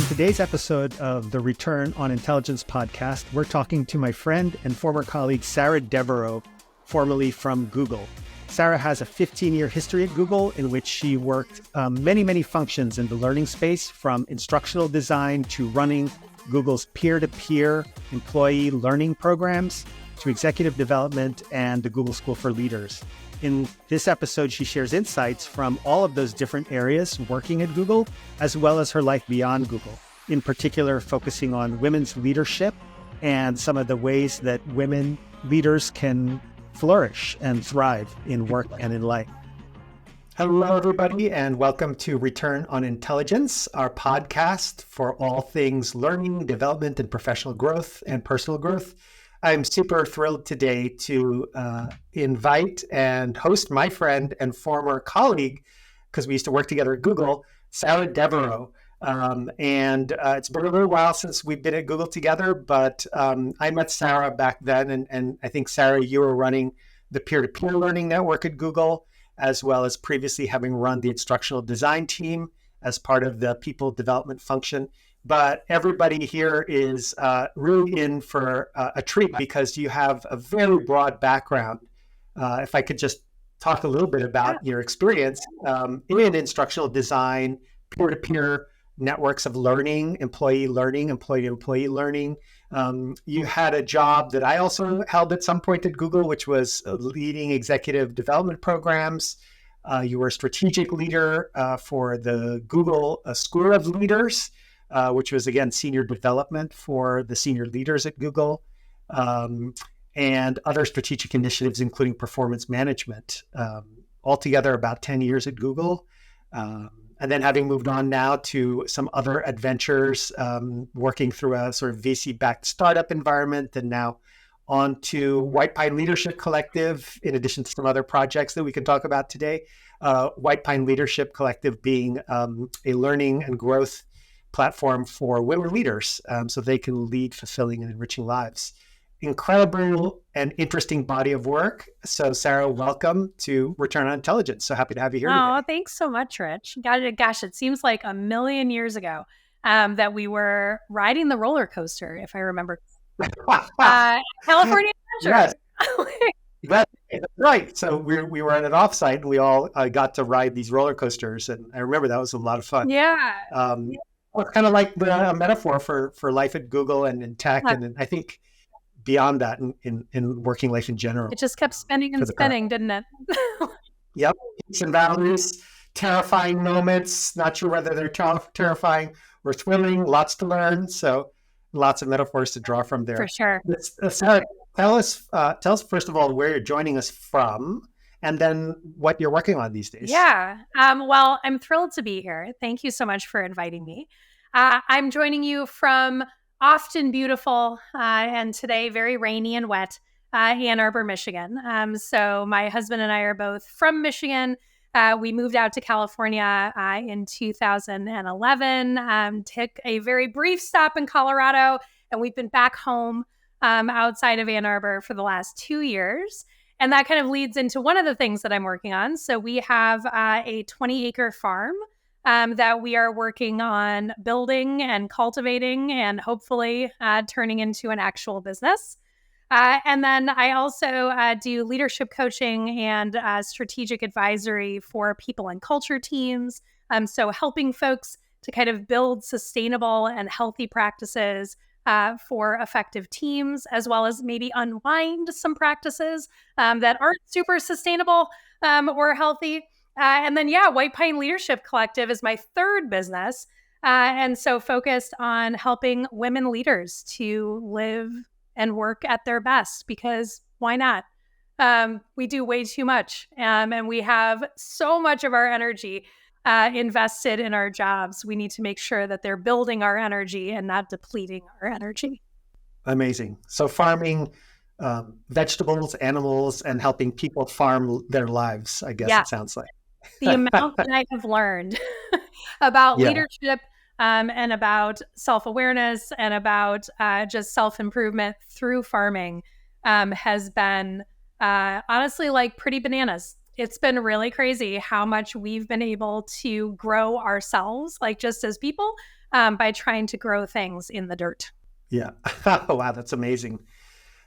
today's episode of the Return on Intelligence podcast, we're talking to my friend and former colleague, Sarah Deveraux, formerly from Google. Sarah has a 15-year history at Google in which she worked many functions in the learning space, from instructional design to running Google's peer-to-peer employee learning programs to executive development and the Google School for Leaders. In this episode, she shares insights from all of those different areas working at Google, as well as her life beyond Google, in particular focusing on women's leadership and some of the ways that women leaders can flourish and thrive in work and in life. Hello, everybody, and welcome to Return on Intelligence, our podcast for all things learning, development, and professional growth and personal growth. I'm super thrilled today to invite and host my friend and former colleague, because we used to work together at Google, Sarah Deveraux. It's been a little while since we've been at Google together, but I met Sarah back then. And I think, Sarah, you were running the peer-to-peer learning network at Google, as well as previously having run the instructional design team as part of the people development function. But everybody here is really in for a treat because you have a very broad background. If I could just talk a little bit about your experience in instructional design, peer-to-peer networks of learning, employee-to-employee learning. You had a job that I also held at some point at Google, which was leading executive development programs. You were a strategic leader for the Google School of Leaders, which was, again, senior development for the senior leaders at Google, and other strategic initiatives, including performance management. Altogether, about 10 years at Google. And then having moved on now to some other adventures, working through a sort of VC-backed startup environment, and now on to White Pine Leadership Collective, in addition to some other projects that we can talk about today. White Pine Leadership Collective being a learning and growth platform for women leaders so they can lead fulfilling and enriching lives. Incredible and interesting body of work. So, Sarah, welcome to Return on Intelligence. So happy to have you here today. Thanks so much, Rich. Gosh, it seems like a million years ago that we were riding the roller coaster, if I remember. California Adventure. Yes. That's right. So we were at an offsite and we all got to ride these roller coasters. And I remember that was a lot of fun. Yeah. It's kind of like a metaphor for life at Google and in tech. And I think beyond that in working life in general. It just kept spinning and spinning, didn't it? Yep. Peaks and valleys, terrifying moments, not sure whether they're terrifying or thrilling, lots to learn. So lots of metaphors to draw from there. For sure. Sarah, tell us first of all where you're joining us from and then what you're working on these days. Yeah. Well, I'm thrilled to be here. Thank you so much for inviting me. I'm joining you from often beautiful and today very rainy and wet Ann Arbor, Michigan. So my husband and I are both from Michigan. We moved out to California in 2011, took a very brief stop in Colorado, and we've been back home outside of Ann Arbor for the last 2 years. And that kind of leads into one of the things that I'm working on. So we have a 20-acre farm that we are working on building and cultivating and hopefully turning into an actual business. And then I also do leadership coaching and strategic advisory for people and culture teams. So helping folks to kind of build sustainable and healthy practices for effective teams, as well as maybe unwind some practices that aren't super sustainable or healthy. And then, White Pine Leadership Collective is my third business. And so focused on helping women leaders to live and work at their best, because why not? We do way too much. And we have so much of our energy invested in our jobs. We need to make sure that they're building our energy and not depleting our energy. Amazing. So farming vegetables, animals, and helping people farm their lives, I guess it sounds like. The amount that I have learned about leadership and about self-awareness and about just self-improvement through farming has been honestly like pretty bananas. It's been really crazy how much we've been able to grow ourselves, like just as people, by trying to grow things in the dirt. Yeah. Wow, that's amazing.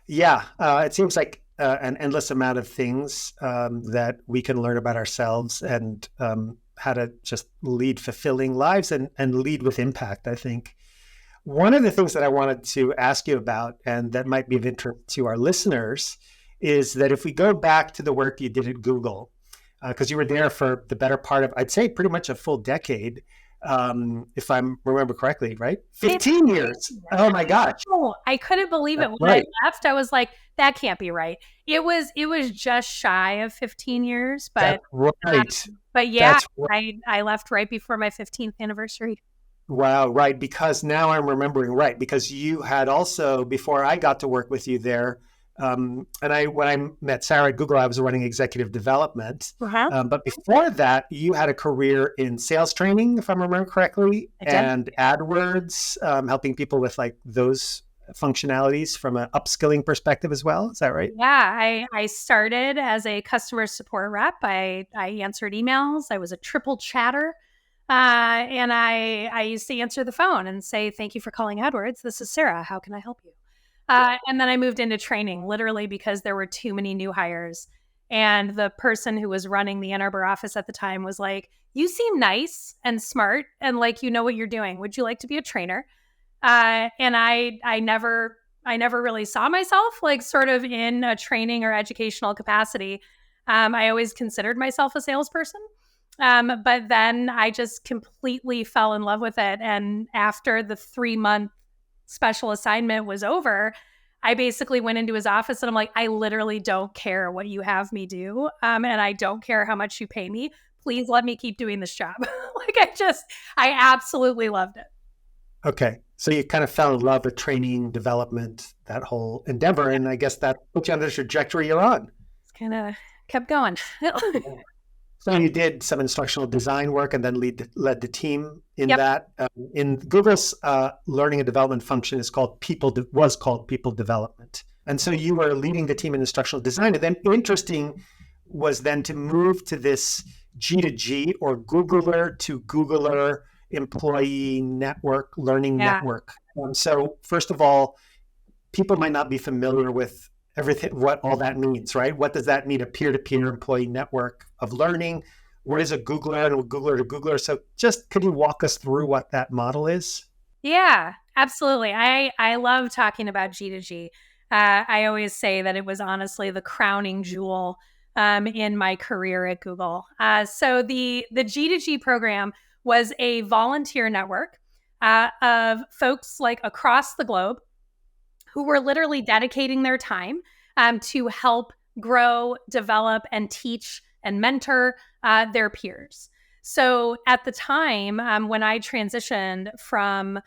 Yeah, it seems like an endless amount of things that we can learn about ourselves and how to just lead fulfilling lives and lead with impact, I think. One of the things that I wanted to ask you about, and that might be of interest to our listeners, is that if we go back to the work you did at Google, because you were there for the better part of, I'd say, pretty much a full decade, if I remember correctly, right? 15 years. Oh my gosh. Oh, I couldn't believe it. When I left, I was like, that can't be right. It was just shy of 15 years, but that's right. But yeah, right. I left right before my 15th anniversary. Wow, right. Because now I'm remembering, right. Because you had also, before I got to work with you there, and when I met Sarah at Google, I was running executive development. But before that, you had a career in sales training, if I remember correctly, and AdWords, helping people with like those functionalities from an upskilling perspective as well. Is that right? Yeah, I started as a customer support rep. I answered emails. I was a triple chatter. And I used to answer the phone and say, thank you for calling AdWords. This is Sarah. How can I help you? And then I moved into training, literally because there were too many new hires. And the person who was running the Ann Arbor office at the time was like, you seem nice and smart and like you know what you're doing. Would you like to be a trainer? And I never really saw myself like sort of in a training or educational capacity. I always considered myself a salesperson. But then I just completely fell in love with it. And after the 3-month special assignment was over, I basically went into his office and I'm like, I literally don't care what you have me do. And I don't care how much you pay me. Please let me keep doing this job. I absolutely loved it. Okay. So you kind of fell in love with training, development, that whole endeavor. And I guess that put you on the trajectory you're on. It's kind of kept going. So you did some instructional design work and then led the team in that. In Google's learning and development function was called people development. And so you were leading the team in instructional design. And then interesting was then to move to this G2G or Googler to Googler employee network, learning network. So first of all, people might not be familiar with everything, what all that means, right? What does that mean, a peer-to-peer employee network of learning? What is a Googler and a Googler to Googler? So just could you walk us through what that model is? Yeah, absolutely. I love talking about G2G. I always say that it was honestly the crowning jewel in my career at Google. So the G2G program was a volunteer network of folks like across the globe who were literally dedicating their time to help grow, develop, and teach and mentor their peers. So at the time when I transitioned from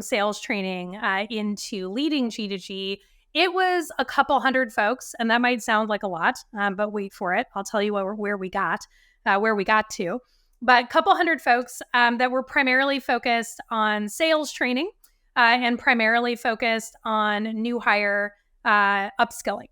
sales training into leading G2G, it was a couple hundred folks, and that might sound like a lot, but wait for it. I'll tell you where we got to. But a couple hundred folks that were primarily focused on sales training and primarily focused on new hire upskilling.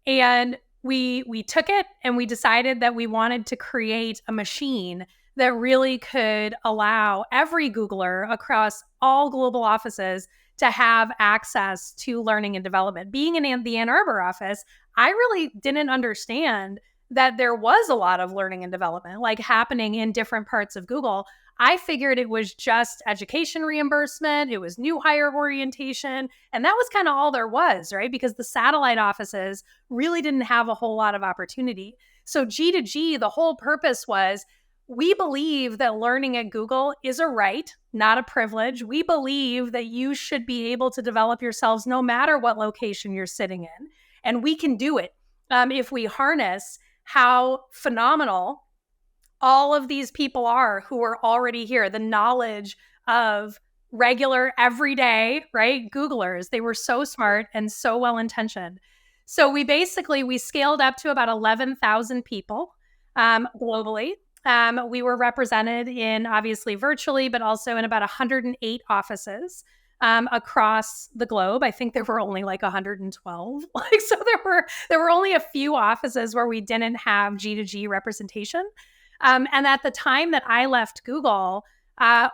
And we took it and we decided that we wanted to create a machine that really could allow every Googler across all global offices to have access to learning and development. Being in the Ann Arbor office, I really didn't understand that there was a lot of learning and development like happening in different parts of Google. I figured it was just education reimbursement. It was new hire orientation. And that was kind of all there was, right? Because the satellite offices really didn't have a whole lot of opportunity. So G2G, the whole purpose was, we believe that learning at Google is a right, not a privilege. We believe that you should be able to develop yourselves no matter what location you're sitting in. And we can do it if we harness how phenomenal all of these people are who are already here, the knowledge of regular, everyday, right, Googlers. They were so smart and so well-intentioned. So we scaled up to about 11,000 people globally. We were represented in, obviously virtually, but also in about 108 offices across the globe. I think there were only like 112. So there were only a few offices where we didn't have G2G representation. And at the time that I left Google,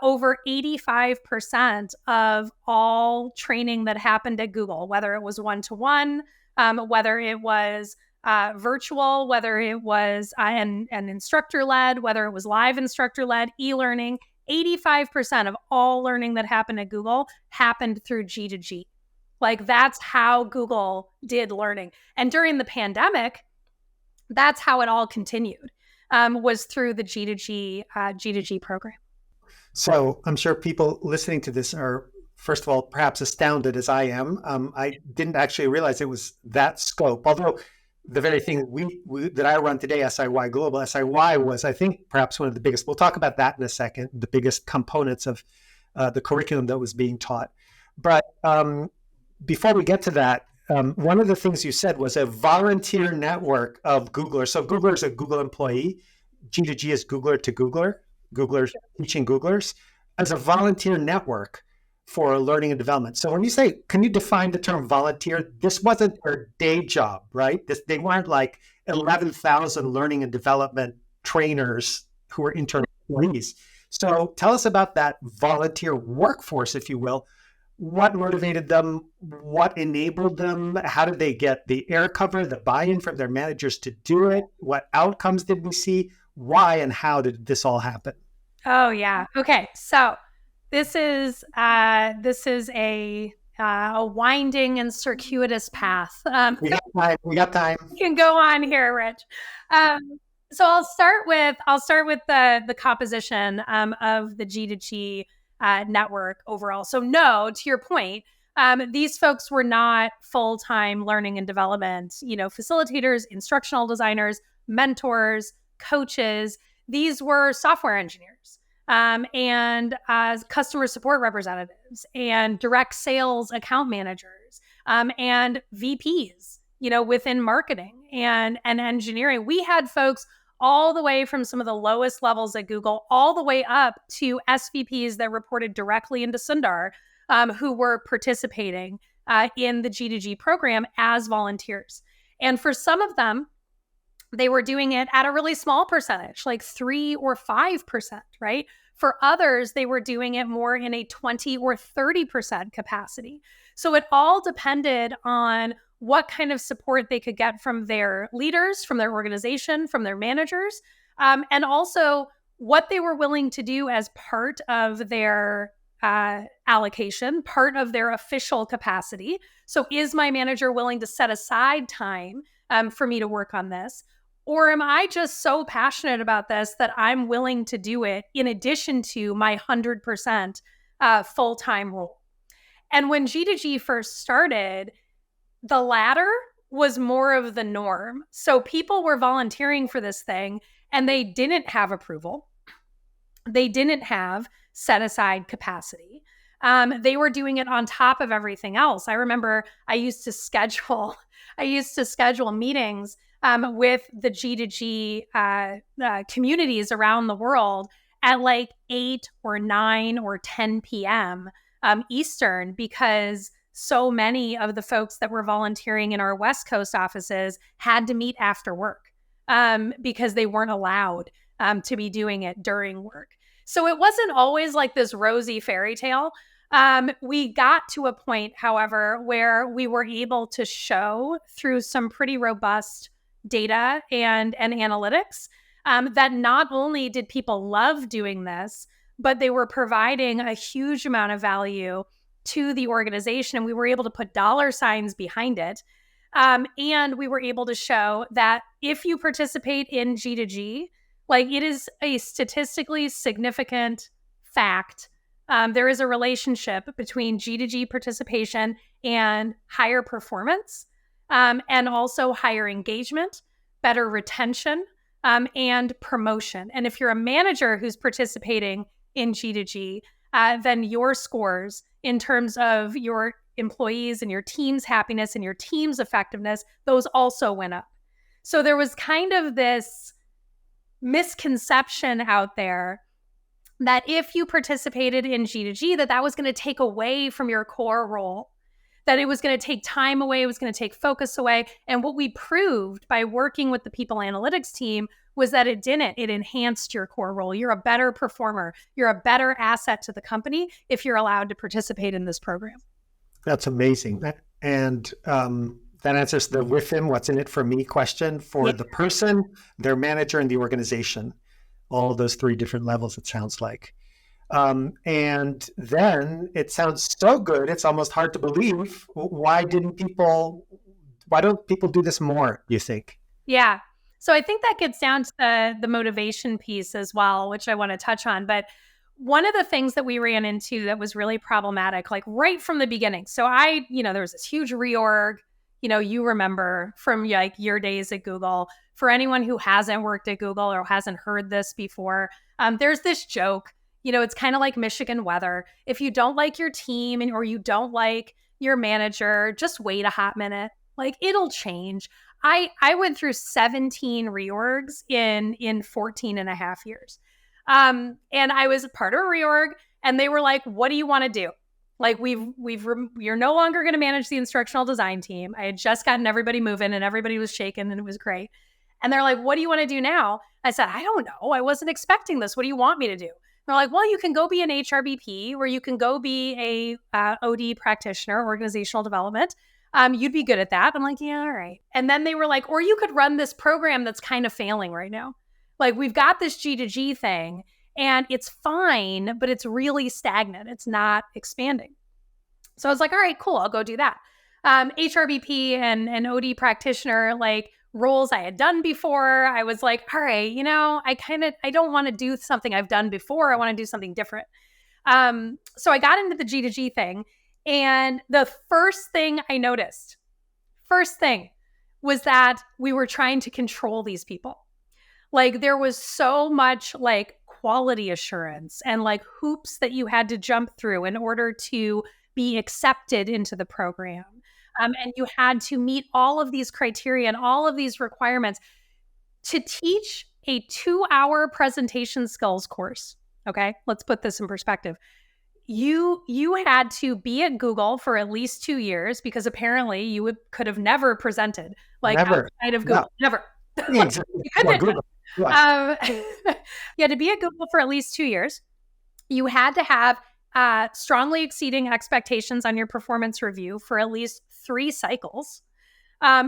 over 85% of all training that happened at Google, whether it was one-to-one, whether it was virtual, whether it was an instructor-led, whether it was live instructor-led, e-learning, 85% of all learning that happened at Google happened through G2G. Like that's how Google did learning. And during the pandemic, that's how it all continued, was through the G2G program. So I'm sure people listening to this are, first of all, perhaps astounded as I am. I didn't actually realize it was that scope, although the very thing that I run today, SIY Global, SIY was, I think, perhaps one of the biggest, we'll talk about that in a second, the biggest components of the curriculum that was being taught. But before we get to that, one of the things you said was a volunteer network of Googlers. So Googler is a Google employee. G2G is Googler to Googler. Googlers teaching Googlers as a volunteer network for learning and development. So when you say, can you define the term volunteer? This wasn't their day job, right? They weren't like 11,000 learning and development trainers who were internal employees. So tell us about that volunteer workforce, if you will. What motivated them? What enabled them? How did they get the air cover, the buy-in from their managers to do it? What outcomes did we see? Why and how did this all happen? Oh yeah. Okay. So this is a winding and circuitous path. We got time. You can go on here, Rich. So I'll start with the composition of the G2G network overall. So no, to your point, these folks were not full-time learning and development, facilitators, instructional designers, mentors, coaches. These were software engineers and customer support representatives and direct sales account managers and VPs, within marketing and engineering. We had folks all the way from some of the lowest levels at Google, all the way up to SVPs that reported directly into Sundar, who were participating in the G2G program as volunteers. And for some of them, they were doing it at a really small percentage, like 3 or 5%, right? For others, they were doing it more in a 20 or 30% capacity. So it all depended on what kind of support they could get from their leaders, from their organization, from their managers, and also what they were willing to do as part of their allocation, part of their official capacity. So is my manager willing to set aside time for me to work on this? Or am I just so passionate about this that I'm willing to do it in addition to my 100% full-time role? And when G2G first started, the latter was more of the norm. So people were volunteering for this thing and they didn't have approval. They didn't have set aside capacity. They were doing it on top of everything else. I remember I used to schedule meetings with the G2G communities around the world at like 8 or 9 or 10 p.m. Eastern, because so many of the folks that were volunteering in our West Coast offices had to meet after work because they weren't allowed to be doing it during work. So it wasn't always like this rosy fairy tale. We got to a point, however, where we were able to show through some pretty robust data and analytics that not only did people love doing this, but they were providing a huge amount of value to the organization. And we were able to put dollar signs behind it. And we were able to show that if you participate in G2G, like it is a statistically significant fact. There is a relationship between G2G participation and higher performance, and also higher engagement, better retention, and promotion. And if you're a manager who's participating in G2G, then your scores in terms of your employees and your team's happiness and your team's effectiveness, those also went up. So there was kind of this misconception out there that if you participated in G2G, that was going to take away from your core role, that it was going to take time away, it was going to take focus away. And what we proved by working with the people analytics team was that it didn't. It enhanced your core role. You're a better performer. You're a better asset to the company if you're allowed to participate in this program. That's amazing. And that answers the with him, what's in it for me question for the person, their manager, and the organization. All of those three different levels, it sounds like. And then it sounds so good, it's almost hard to believe. Why don't people do this more, you think? Yeah. So I think that gets down to the motivation piece as well, which I want to touch on. But one of the things that we ran into that was really problematic, like right from the beginning. So there was this huge reorg, you remember from like your days at Google. For anyone who hasn't worked at Google or hasn't heard this before, there's this joke, it's kind of like Michigan weather. If you don't like your team or you don't like your manager, just wait a hot minute. Like it'll change. I went through 17 reorgs in 14 and a half years. And I was part of a reorg and they were like, what do you want to do? Like you're no longer going to manage the instructional design team. I had just gotten everybody moving and everybody was shaking and it was great. And they're like, what do you want to do now? I said, I don't know. I wasn't expecting this. What do you want me to do? They're like, well, you can go be an HRBP or you can go be a OD practitioner, organizational development. You'd be good at that. I'm like, yeah, all right. And then they were like, or you could run this program that's kind of failing right now. Like we've got this G2G thing and it's fine, but it's really stagnant. It's not expanding. So I was like, all right, cool. I'll go do that. HRBP and OD practitioner, like roles I had done before. I was like, all right, I don't want to do something I've done before. I want to do something different. So I got into the G2G thing. And the first thing I noticed, was that we were trying to control these people. Like there was so much like quality assurance and like hoops that you had to jump through in order to be accepted into the program. And you had to meet all of these criteria and all of these requirements to teach a 2-hour presentation skills course. Okay, let's put this in perspective. You had to be at Google for at least 2 years because apparently you could have never presented outside of Google. No. Never. Exactly. Google. You had to be at Google for at least 2 years. You had to have strongly exceeding expectations on your performance review for at least 3 cycles.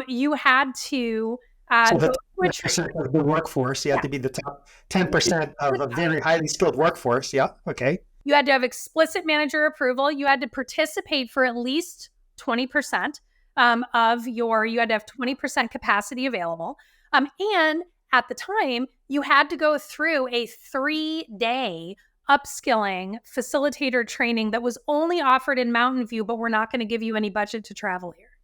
You had to so the 10% of the workforce, you have to be the top 10% of a very highly skilled workforce. Yeah. Okay. You had to have explicit manager approval. You had to participate for at least 20% you had to have 20% capacity available. And at the time, you had to go through a 3-day upskilling facilitator training that was only offered in Mountain View, but we're not going to give you any budget to travel here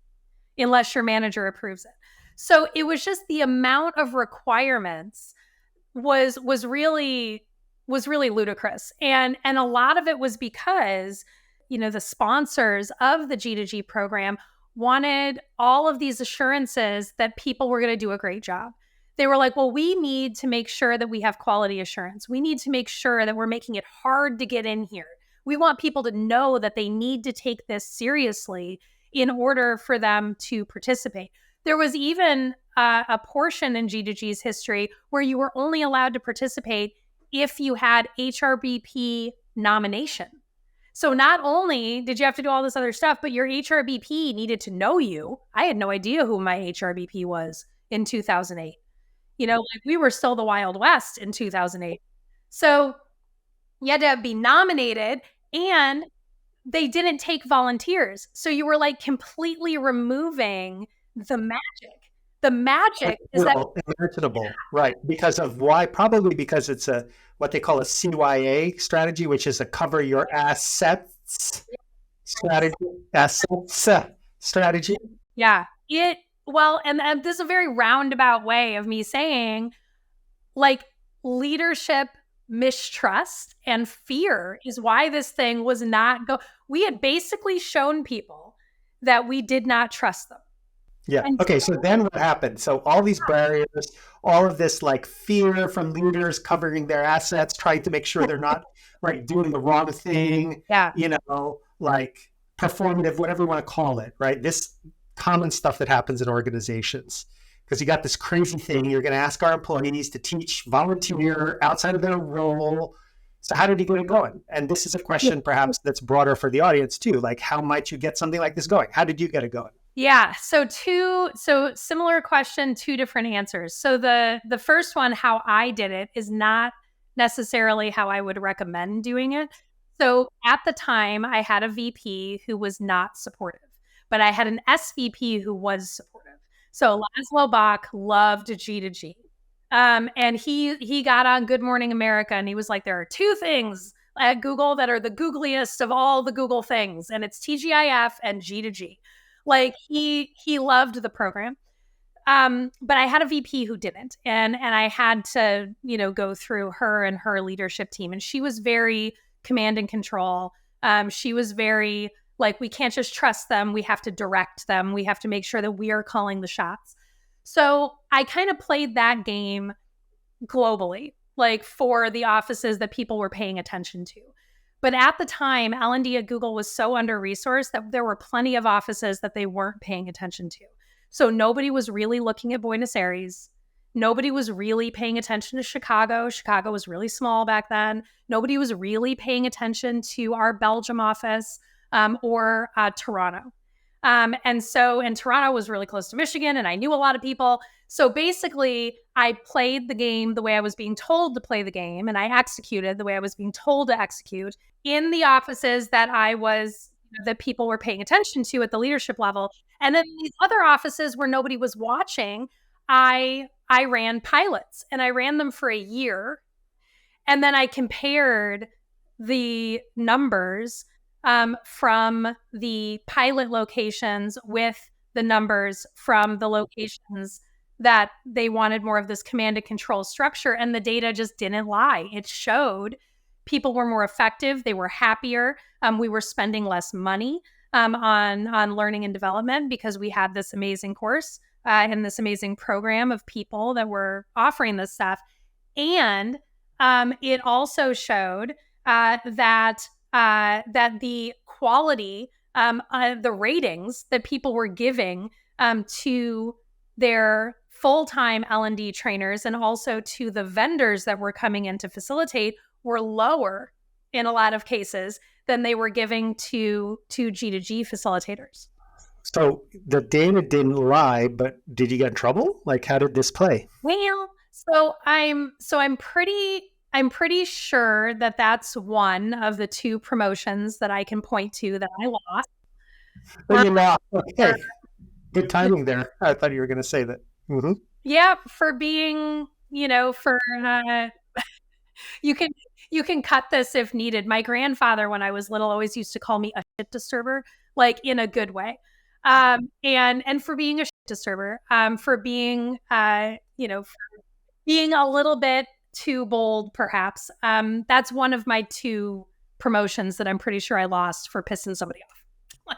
unless your manager approves it. So it was just the amount of requirements was really ludicrous. And a lot of it was because, the sponsors of the G2G program wanted all of these assurances that people were going to do a great job. They were like, well, we need to make sure that we have quality assurance. We need to make sure that we're making it hard to get in here. We want people to know that they need to take this seriously in order for them to participate. There was even a portion in G2G's history where you were only allowed to participate if you had HRBP nomination. So not only did you have to do all this other stuff, but your HRBP needed to know you. I had no idea who my HRBP was in 2008. We were still the Wild West in 2008. So you had to be nominated and they didn't take volunteers. So you were like completely removing the magic. The magic is that imaginable, right? Because of why? Probably because it's what they call a CYA strategy, which is a cover your assets strategy. Assets strategy. Yeah. And this is a very roundabout way of me saying, like, leadership mistrust and fear is why this thing was not we had basically shown people that we did not trust them. Yeah. Okay. So then what happened? So all these barriers, all of this like fear from leaders covering their assets, trying to make sure they're not doing the wrong thing. Yeah. Like performative, whatever you want to call it, right? This common stuff that happens in organizations. because you got this crazy thing. You're going to ask our employees to teach, volunteer outside of their role. So how did you get it going? And this is a question perhaps that's broader for the audience too. Like, how might you get something like this going? How did you get it going? Yeah. So similar question, two different answers. So the first one, how I did it, is not necessarily how I would recommend doing it. So at the time, I had a VP who was not supportive, but I had an SVP who was supportive. So Laszlo Bach loved G2G. And he got on Good Morning America and he was like, there are two things at Google that are the googliest of all the Google things, and it's TGIF and G2G. Like he loved the program. But I had a VP who didn't, and I had to, go through her and her leadership team. And she was very command and control. She was very like, we can't just trust them. We have to direct them. We have to make sure that we are calling the shots. So I kind of played that game globally, like for the offices that people were paying attention to. But at the time, L&D at Google was so under-resourced that there were plenty of offices that they weren't paying attention to. So nobody was really looking at Buenos Aires. Nobody was really paying attention to Chicago. Chicago was really small back then. Nobody was really paying attention to our Belgium office or Toronto. And Toronto was really close to Michigan, and I knew a lot of people. So basically, I played the game the way I was being told to play the game, and I executed the way I was being told to execute in the offices that people were paying attention to at the leadership level. And then these other offices where nobody was watching, I ran pilots, and I ran them for a year. And then I compared the numbers from the pilot locations with the numbers from the locations that they wanted more of this command and control structure. And the data just didn't lie. It showed people were more effective. They were happier. We were spending less money on learning and development because we had this amazing course and this amazing program of people that were offering this stuff. And it also showed that the quality, the ratings that people were giving to their full-time L&D trainers and also to the vendors that were coming in to facilitate were lower in a lot of cases than they were giving to G2G facilitators. So the data didn't lie, but did you get in trouble? Like, how did this play? Well, I'm pretty sure that that's one of the two promotions that I can point to that I lost. Well, you lost. Okay. Good timing there. I thought you were going to say that. Mm-hmm. Yeah, for being, you can cut this if needed. My grandfather, when I was little, always used to call me a shit disturber, like in a good way. And for being a shit disturber, for being, for being a little bit too bold, perhaps. That's one of my two promotions that I'm pretty sure I lost for pissing somebody off.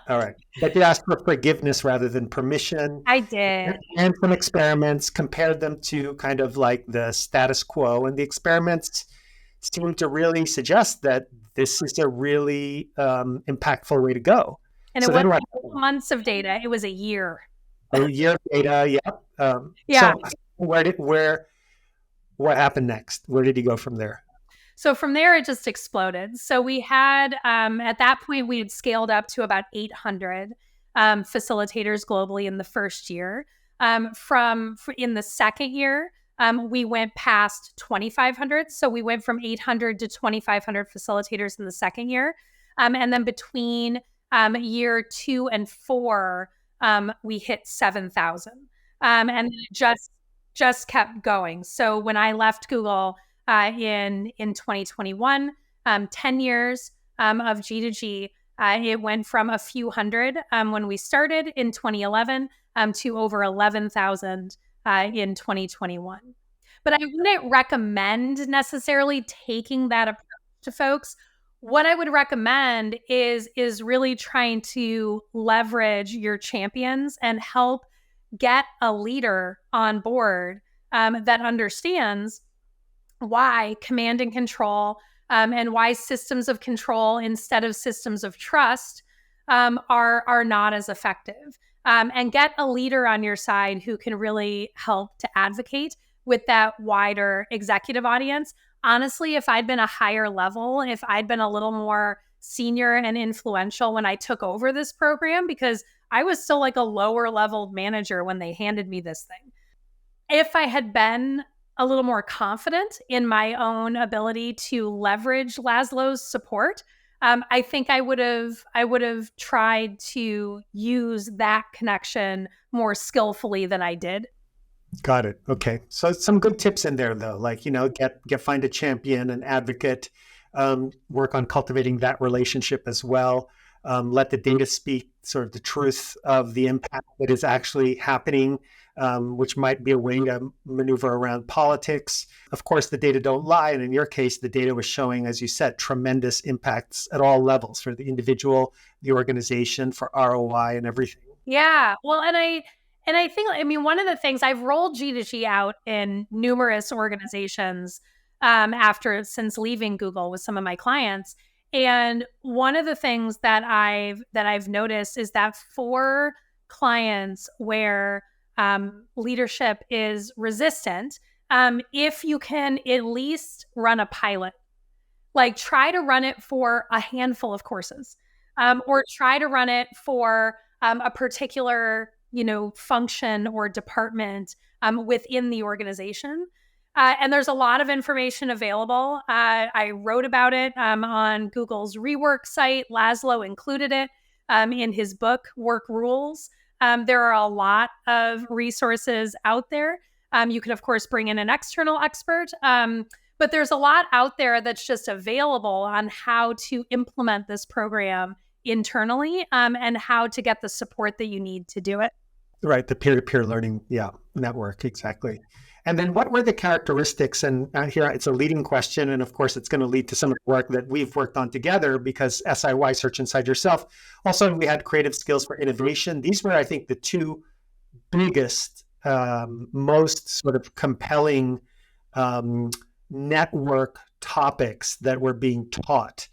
All right. But you asked for forgiveness rather than permission. I did. And some experiments, compared them to kind of like the status quo. And the experiments seem to really suggest that this is a really impactful way to go. And so it wasn't months of data. It was a year. A year of data, yeah. Yeah. So what happened next? Where did you go from there? So from there, it just exploded. So we had, at that point, we had scaled up to about 800 facilitators globally in the first year. In the second year, we went past 2,500. So we went from 800 to 2,500 facilitators in the second year. And then between year 2 and 4, we hit 7,000. And it just kept going. So when I left Google, in 2021, 10 years of G2G, it went from a few hundred when we started in 2011 to over 11,000 in 2021. But I wouldn't recommend necessarily taking that approach to folks. What I would recommend is really trying to leverage your champions and help get a leader on board that understands why command and control and why systems of control instead of systems of trust are not as effective. And get a leader on your side who can really help to advocate with that wider executive audience. Honestly, if I'd been a higher level, if I'd been a little more senior and influential when I took over this program, because I was still like a lower level manager when they handed me this thing. If I had been a little more confident in my own ability to leverage Laszlo's support, I think I would have tried to use that connection more skillfully than I did. Got it. Okay. So some good tips in there though, like, find a champion, an advocate, work on cultivating that relationship as well. Let the data speak sort of the truth of the impact that is actually happening, which might be a way to maneuver around politics. Of course, the data don't lie. And in your case, the data was showing, as you said, tremendous impacts at all levels for the individual, the organization, for ROI and everything. Yeah. Well, and I think, I mean, one of the things I've rolled G2G out in numerous organizations since leaving Google with some of my clients. And one of the things that I've noticed is that for clients where leadership is resistant, if you can at least run a pilot, like try to run it for a handful of courses, or try to run it for a particular function or department within the organization. And there's a lot of information available. I wrote about it on Google's rework site. Laszlo included it in his book, Work Rules. There are a lot of resources out there. You can, of course, bring in an external expert, but there's a lot out there that's just available on how to implement this program internally, and how to get the support that you need to do it. Right, the peer-to-peer learning, network, exactly. And then what were the characteristics? And here it's a leading question, and of course it's going to lead to some of the work that we've worked on together, because SIY, Search Inside Yourself. Also, we had creative skills for innovation. These were, I think, the two biggest, most sort of compelling network topics that were being taught.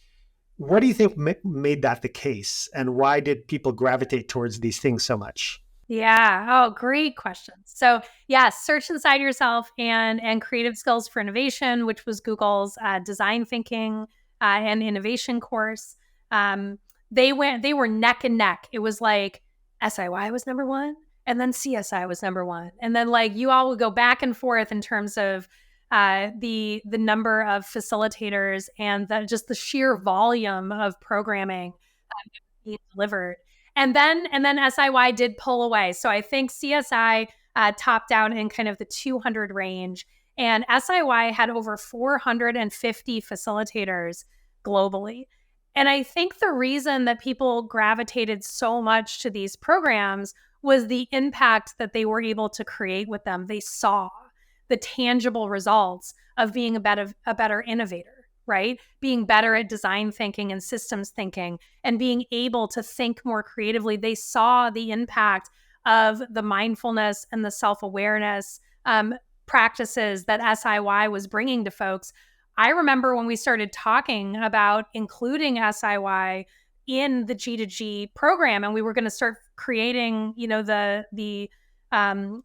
What do you think made that the case? And why did people gravitate towards these things so much? Yeah. Oh, great question. So yes, Search Inside Yourself and Creative Skills for Innovation, which was Google's design thinking and innovation course. They were neck and neck. It was like SIY was number one, and then CSI was number one. And then like you all would go back and forth in terms of the number of facilitators and just the sheer volume of programming being delivered. And then SIY did pull away. So I think CSI topped out in kind of the 200 range, and SIY had over 450 facilitators globally. And I think the reason that people gravitated so much to these programs was the impact that they were able to create with them. They saw the tangible results of being a better innovator, right? Being better at design thinking and systems thinking and being able to think more creatively. They saw the impact of the mindfulness and the self-awareness practices that SIY was bringing to folks. I remember when we started talking about including SIY in the G2G program, and we were going to start creating, the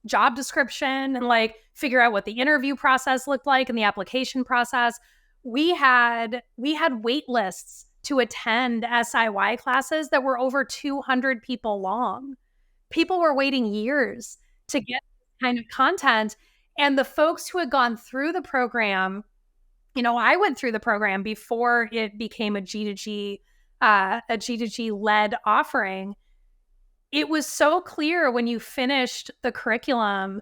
job description and like figure out what the interview process looked like and the application process. We had wait lists to attend SIY classes that were over 200 people long. People were waiting years to get this kind of content. And the folks who had gone through the program, I went through the program before it became a G2G led offering. It was so clear when you finished the curriculum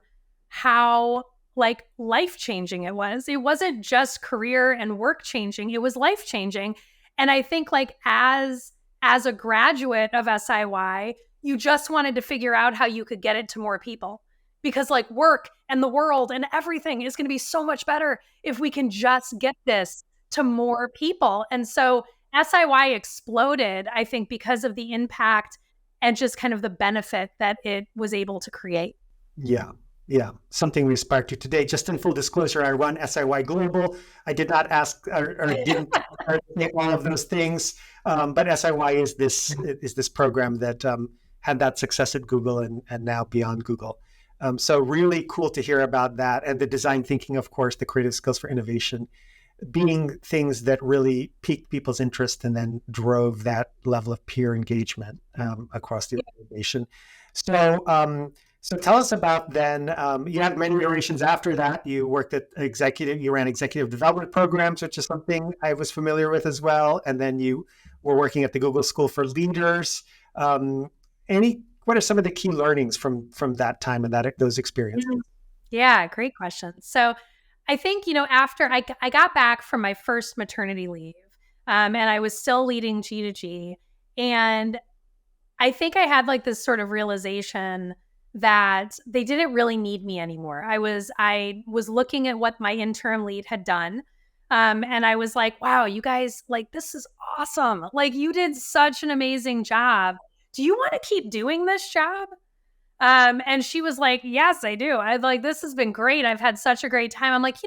how like life-changing it was. It wasn't just career and work changing, it was life-changing. And I think like as a graduate of SIY, you just wanted to figure out how you could get it to more people, because like work and the world and everything is going to be so much better if we can just get this to more people. And so SIY exploded, I think, because of the impact and just kind of the benefit that it was able to create. Yeah. Yeah, something we aspire to today. Just in full disclosure, I run SIY Global. I did not ask or didn't say all of those things, but SIY is this program that had that success at Google and now beyond Google. So really cool to hear about that, and the design thinking, of course, the creative skills for innovation, being things that really piqued people's interest and then drove that level of peer engagement across the organization. So. So tell us about then, you had many iterations after that. You worked you ran executive development programs, which is something I was familiar with as well. And then you were working at the Google School for Leaders. What are some of the key learnings from that time and those experiences? Yeah, great question. So I think, after I got back from my first maternity leave, and I was still leading G2G, and I think I had like this sort of realization that they didn't really need me anymore. I was looking at what my interim lead had done. And I was like, wow, you guys, like, this is awesome. Like, you did such an amazing job. Do you want to keep doing this job? And she was like, yes, I do. I like, this has been great. I've had such a great time. I'm like,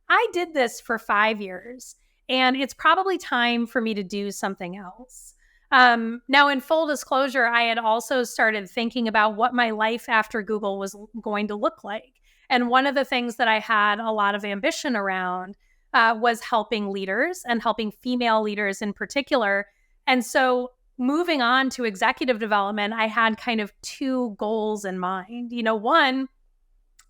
I did this for 5 years and it's probably time for me to do something else. Now, in full disclosure, I had also started thinking about what my life after Google was going to look like. And one of the things that I had a lot of ambition around was helping leaders and helping female leaders in particular. And so moving on to executive development, I had kind of two goals in mind. One,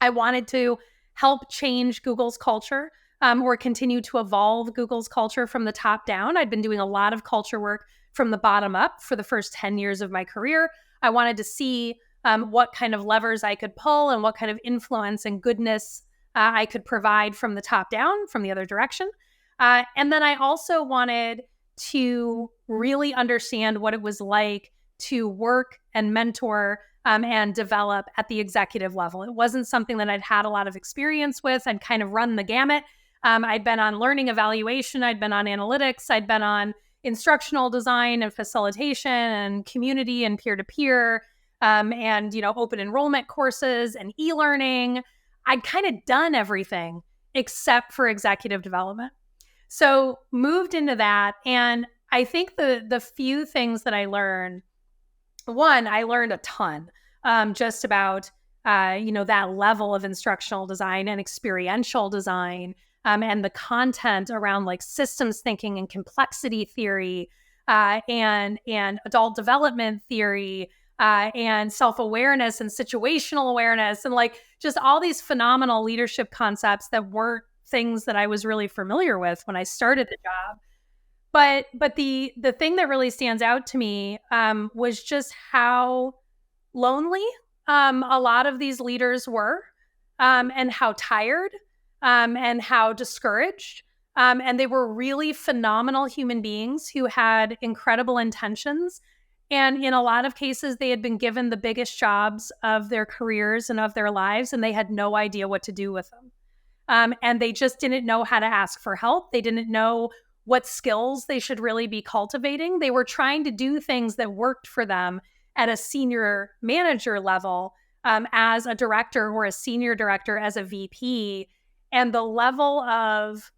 I wanted to help change Google's culture or continue to evolve Google's culture from the top down. I'd been doing a lot of culture work from the bottom up for the first 10 years of my career. I wanted to see what kind of levers I could pull and what kind of influence and goodness I could provide from the top down, from the other direction. And then I also wanted to really understand what it was like to work and mentor and develop at the executive level. It wasn't something that I'd had a lot of experience with and kind of run the gamut. I'd been on learning evaluation, I'd been on analytics, I'd been on instructional design and facilitation and community and peer-to-peer and, open enrollment courses and e-learning. I'd kind of done everything except for executive development. So moved into that. And I think the few things that I learned, one, I learned a ton just about, that level of instructional design and experiential design. And the content around like systems thinking and complexity theory and adult development theory and self-awareness and situational awareness and like just all these phenomenal leadership concepts that weren't things that I was really familiar with when I started the job. But the thing that really stands out to me was just how lonely a lot of these leaders were and how tired and how discouraged. And they were really phenomenal human beings who had incredible intentions. And in a lot of cases, they had been given the biggest jobs of their careers and of their lives, and they had no idea what to do with them. And they just didn't know how to ask for help. They didn't know what skills they should really be cultivating. They were trying to do things that worked for them at a senior manager level as a director or a senior director as a VP. And the level of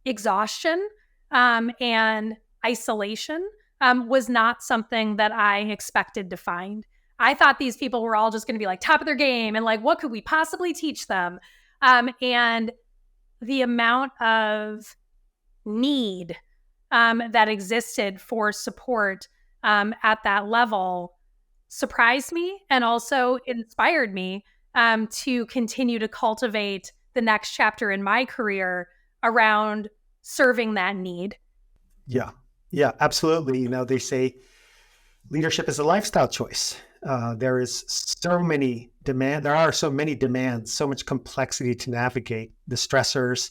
exhaustion and isolation was not something that I expected to find. I thought these people were all just going to be like top of their game and like, what could we possibly teach them? And the amount of need that existed for support at that level surprised me and also inspired me to continue to cultivate the next chapter in my career around serving that need. Yeah, absolutely. They say leadership is a lifestyle choice. There are so many demands, so much complexity to navigate, the stressors.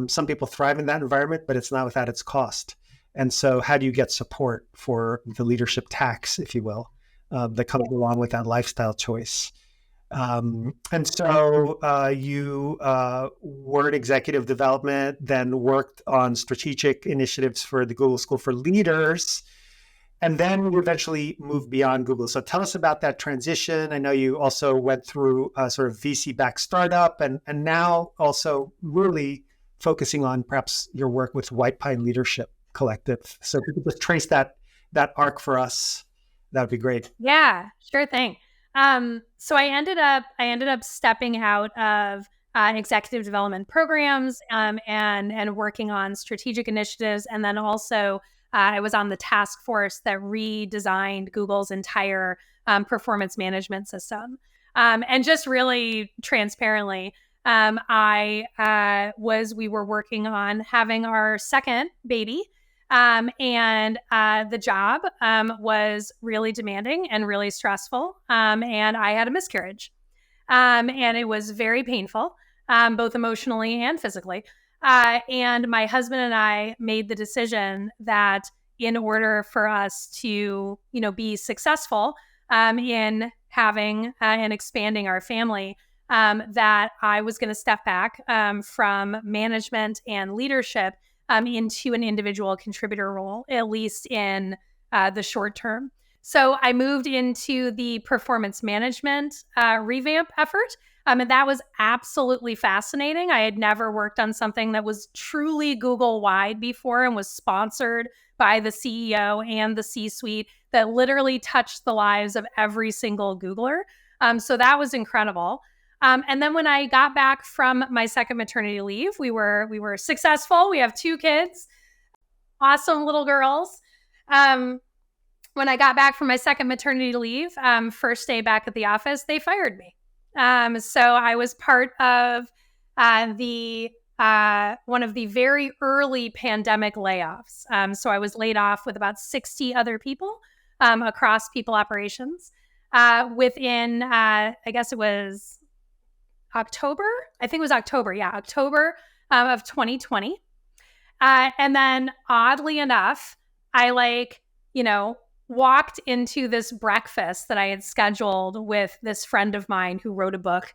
Some people thrive in that environment, but it's not without its cost. And so how do you get support for the leadership tax, if you will, that comes along with that lifestyle choice? And so you were in executive development, then worked on strategic initiatives for the Google School for Leaders. And then you eventually moved beyond Google. So tell us about that transition. I know you also went through a sort of VC-backed startup and now also really focusing on perhaps your work with White Pine Leadership Collective. So if you could just trace that arc for us, that would be great. Yeah, sure thing. So I ended up stepping out of executive development programs and working on strategic initiatives, and then also I was on the task force that redesigned Google's entire performance management system. And just really transparently, we were working on having our second baby. And the job was really demanding and really stressful. And I had a miscarriage. And it was very painful, both emotionally and physically. And my husband and I made the decision that in order for us to, be successful in having and expanding our family, that I was going to step back from management and leadership into an individual contributor role, at least in the short term. So I moved into the performance management revamp effort. And that was absolutely fascinating. I had never worked on something that was truly Google-wide before and was sponsored by the CEO and the C-suite that literally touched the lives of every single Googler. So that was incredible. And then when I got back from my second maternity leave, we were successful. We have 2 kids, awesome little girls. When I got back from my second maternity leave, first day back at the office, they fired me. So I was part of one of the very early pandemic layoffs. So I was laid off with about 60 other people across people operations within, I guess it was October. I think it was October. Yeah, October of 2020. And then oddly enough, I walked into this breakfast that I had scheduled with this friend of mine who wrote a book.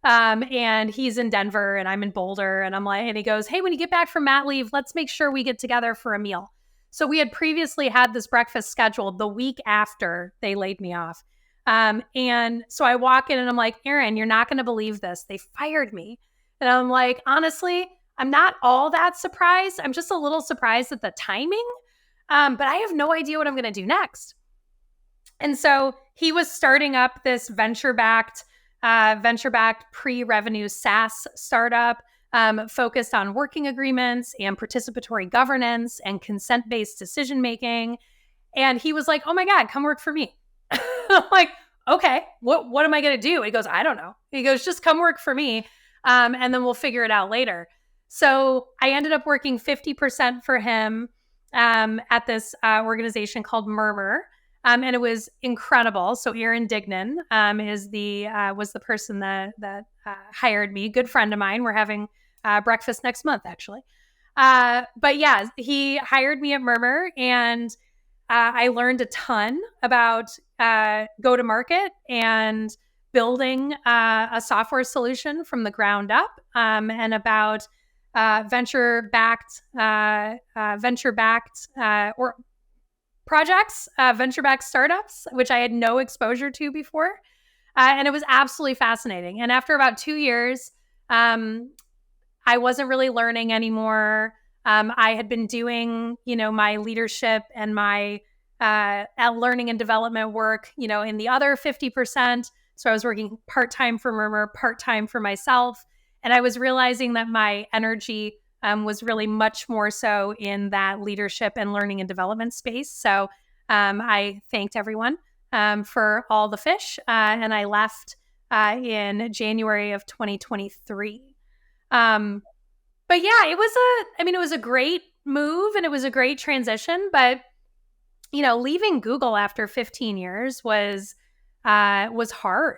And he's in Denver and I'm in Boulder. And and he goes, "Hey, when you get back from mat leave, let's make sure we get together for a meal." So we had previously had this breakfast scheduled the week after they laid me off. And so I walk in and I'm like, "Erin, you're not going to believe this. They fired me." And I'm like, honestly, I'm not all that surprised. I'm just a little surprised at the timing. But I have no idea what I'm going to do next. And so he was starting up this venture-backed pre-revenue SaaS startup focused on working agreements and participatory governance and consent-based decision-making. And he was like, "Oh my God, come work for me." I'm like, "Okay, what am I going to do?" He goes, "I don't know." He goes, "Just come work for me. And then we'll figure it out later." So I ended up working 50% for him at this organization called Murmur. And it was incredible. So Erin Dignan was the person that hired me, good friend of mine. We're having breakfast next month, actually. But yeah, he hired me at Murmur, and I learned a ton about go-to-market and building a software solution from the ground up, and about venture-backed or projects, venture-backed startups, which I had no exposure to before. And it was absolutely fascinating. And after about 2 years, I wasn't really learning anymore. I had been doing, my leadership and my learning and development work, in the other 50%. So I was working part-time for Murmur, part-time for myself. And I was realizing that my energy was really much more so in that leadership and learning and development space. So I thanked everyone for all the fish, and I left in January of 2023. But yeah, it was a great move and it was a great transition. But leaving Google after 15 years was hard.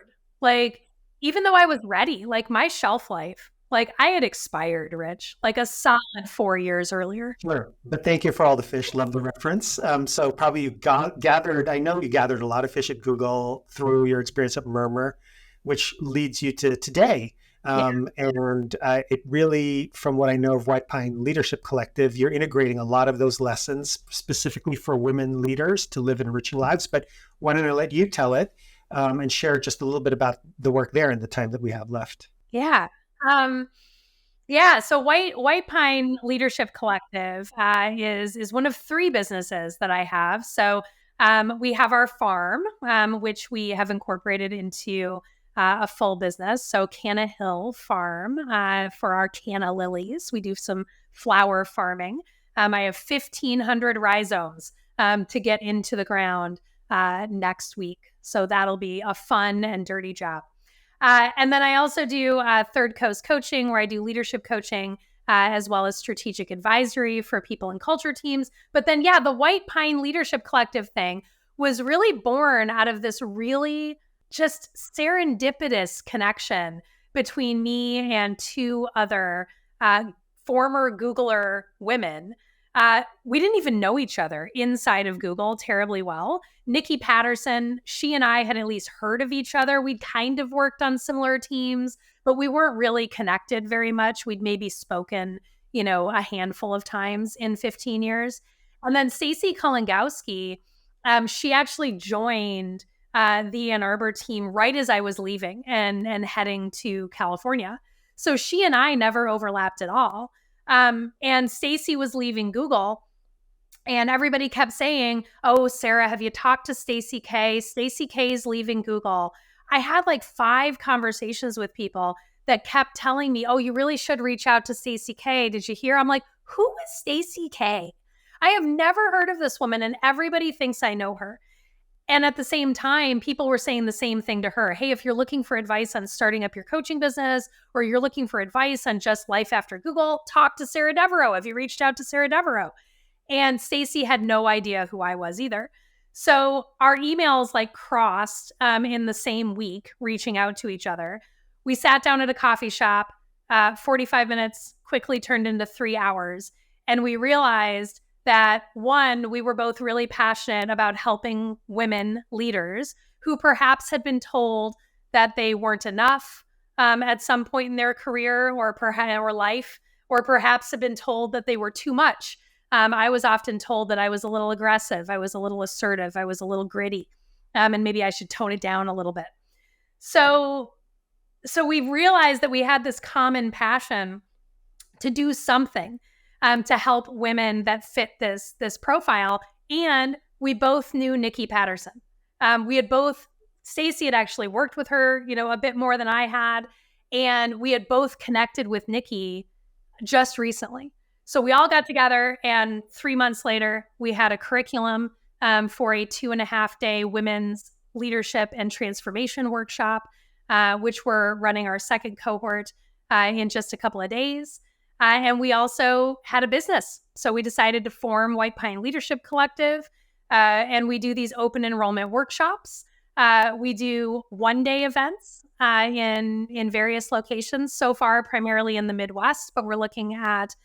Even though I was ready, my shelf life, I had expired, Rich, a solid 4 years earlier. Sure. But thank you for all the fish. Love the reference. So probably you gathered a lot of fish at Google through your experience at Murmur, which leads you to today. Yeah. And it really, from what I know of White Pine Leadership Collective, you're integrating a lot of those lessons specifically for women leaders to live enriching lives. But why don't I let you tell it and share just a little bit about the work there in the time that we have left? Yeah. Um, yeah. So White Pine Leadership Collective is one of three businesses that I have. So we have our farm, which we have incorporated into a full business. So Canna Hill Farm for our canna lilies. We do some flower farming. I have 1,500 rhizomes to get into the ground next week. So that'll be a fun and dirty job. And then I also do Third Coast coaching, where I do leadership coaching as well as strategic advisory for people and culture teams. But then, yeah, the White Pine Leadership Collective thing was really born out of this really just serendipitous connection between me and two other former Googler women. We didn't even know each other inside of Google terribly well. Nikki Patterson, she and I had at least heard of each other. We'd kind of worked on similar teams, but we weren't really connected very much. We'd maybe spoken, a handful of times in 15 years. And then Stacey Kulongowski, she actually joined the Ann Arbor team right as I was leaving and heading to California. So she and I never overlapped at all. And Stacey was leaving Google, and everybody kept saying, "Oh, Sarah, have you talked to Stacey K? Stacey K is leaving Google." I had like 5 conversations with people that kept telling me, "Oh, you really should reach out to Stacey K. Did you hear?" I'm like, "Who is Stacey K? I have never heard of this woman, and everybody thinks I know her." And at the same time, people were saying the same thing to her. "Hey, if you're looking for advice on starting up your coaching business, or you're looking for advice on just life after Google, talk to Sarah Deveraux. Have you reached out to Sarah Deveraux?" And Stacey had no idea who I was either. So our emails like crossed in the same week, reaching out to each other. We sat down at a coffee shop. 45 minutes quickly turned into 3 hours. And we realized that, one, we were both really passionate about helping women leaders who perhaps had been told that they weren't enough at some point in their career or life, or perhaps had been told that they were too much. I was often told that I was a little aggressive, I was a little assertive, I was a little gritty, and maybe I should tone it down a little bit. So we realized that we had this common passion to do something to help women that fit this profile. And we both knew Nikki Patterson. Stacey had actually worked with her, a bit more than I had. And we had both connected with Nikki just recently. So we all got together, and 3 months later, we had a curriculum for a 2.5-day women's leadership and transformation workshop, which we're running our second cohort in just a couple of days. And we also had a business. So we decided to form White Pine Leadership Collective, and we do these open enrollment workshops. We do one-day events in various locations. So far, primarily in the Midwest, but we're looking at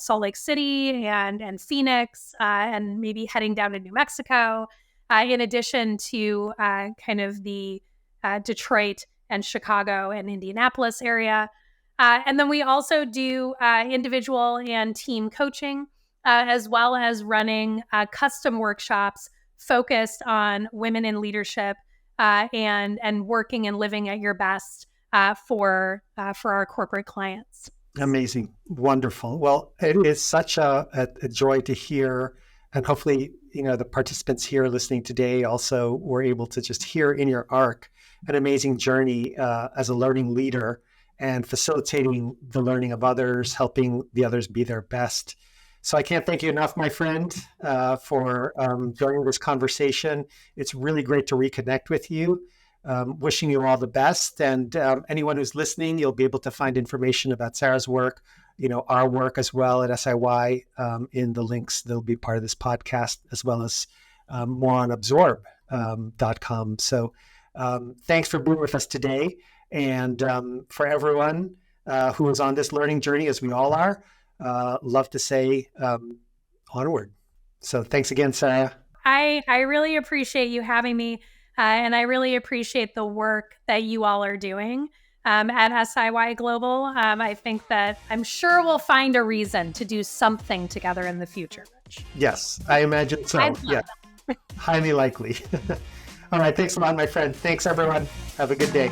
Salt Lake City and Phoenix, and maybe heading down to New Mexico, in addition to kind of the Detroit and Chicago and Indianapolis area. And then we also do individual and team coaching, as well as running custom workshops focused on women in leadership and working and living at your best for our corporate clients. Amazing. Wonderful. Well, it is such a joy to hear. And hopefully, the participants here listening today also were able to just hear in your arc an amazing journey as a learning leader and facilitating the learning of others, helping the others be their best. So I can't thank you enough, my friend, for joining this conversation. It's really great to reconnect with you. Wishing you all the best. And anyone who's listening, you'll be able to find information about Sarah's work, our work as well at SIY in the links that'll be part of this podcast, as well as more on absorb.com. So thanks for being with us today. And for everyone who is on this learning journey, as we all are, love to say onward. So thanks again, Sarah. I really appreciate you having me. And I really appreciate the work that you all are doing at SIY Global. I think that I'm sure we'll find a reason to do something together in the future, Rich. Yes, I imagine so. Yeah, highly likely. All right. Thanks a lot, my friend. Thanks, everyone. Have a good day.